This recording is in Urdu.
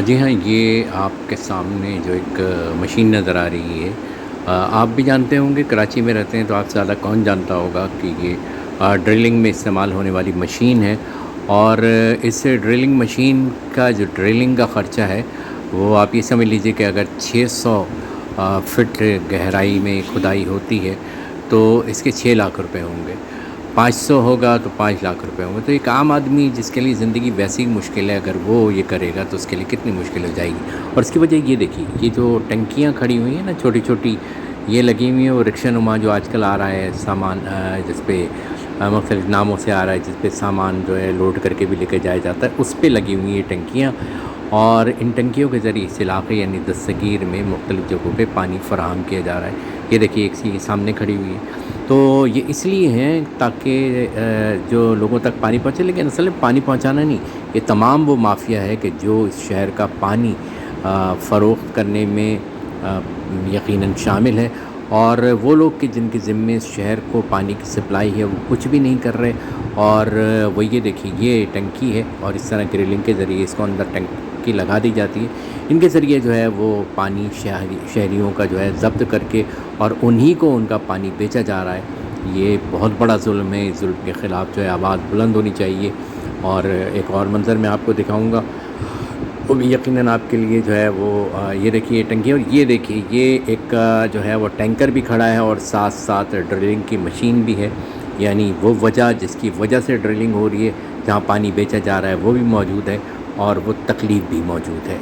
جی ہاں، یہ آپ کے سامنے جو ایک مشین نظر آ رہی ہے، آپ بھی جانتے ہوں گے، کراچی میں رہتے ہیں تو آپ سے زیادہ کون جانتا ہوگا کہ یہ ڈرلنگ میں استعمال ہونے والی مشین ہے۔ اور اس ڈرلنگ مشین کا جو ڈرلنگ کا خرچہ ہے وہ آپ یہ سمجھ لیجئے کہ اگر 600 فٹ گہرائی میں کھدائی ہوتی ہے تو اس کے 6 لاکھ روپے ہوں گے، 500 ہوگا تو 5 لاکھ روپے ہوں گے۔ تو ایک عام آدمی جس کے لیے زندگی ویسی مشکل ہے، اگر وہ یہ کرے گا تو اس کے لیے کتنی مشکل ہو جائے گی۔ اور اس کی وجہ یہ دیکھیے، یہ جو ٹنکیاں کھڑی ہوئی ہیں نا چھوٹی چھوٹی، یہ لگی ہوئی ہیں وہ رکشہ نما جو آج کل آ رہا ہے سامان، جس پہ مختلف ناموں سے آ رہا ہے، جس پہ سامان جو ہے لوڈ کر کے بھی لے کے جایا جاتا ہے، اس پہ لگی ہوئی یہ ٹنکیاں۔ اور ان ٹنکیوں کے ذریعے اس علاقے یعنی دستگیر میں مختلف جگہوں پہ پانی فراہم کیا جا رہا ہے۔ یہ دیکھیے ایک سی سامنے کھڑی ہوئی ہے، تو یہ اس لیے ہیں تاکہ جو لوگوں تک پانی پہنچے، لیکن اصل میں پانی پہنچانا نہیں، یہ تمام وہ مافیا ہے کہ جو اس شہر کا پانی فروخت کرنے میں یقیناً شامل ہے، اور وہ لوگ کہ جن کے ذمے اس شہر کو پانی کی سپلائی ہے وہ کچھ بھی نہیں کر رہے۔ اور وہ یہ دیکھیے یہ ٹنکی ہے، اور اس طرح گرلنگ کے ذریعے اس کو اندر ٹنکی لگا دی جاتی ہے، ان کے ذریعے جو ہے وہ پانی شہریوں کا جو ہے ضبط کر کے اور انہی کو ان کا پانی بیچا جا رہا ہے۔ یہ بہت بڑا ظلم ہے، اس ظلم کے خلاف جو ہے آواز بلند ہونی چاہیے۔ اور ایک اور منظر میں آپ کو دکھاؤں گا، وہ بھی یقیناً آپ کے لیے جو ہے وہ یہ دیکھیے یہ ٹنکی، اور یہ دیکھیے یہ ایک جو ہے وہ ٹینکر بھی کھڑا ہے اور ساتھ ساتھ ڈرلنگ کی مشین بھی ہے، یعنی وہ وجہ جس کی وجہ سے ڈرلنگ ہو رہی ہے، جہاں پانی بیچا جا رہا ہے وہ بھی موجود ہے، اور وہ تکلیف بھی موجود ہے۔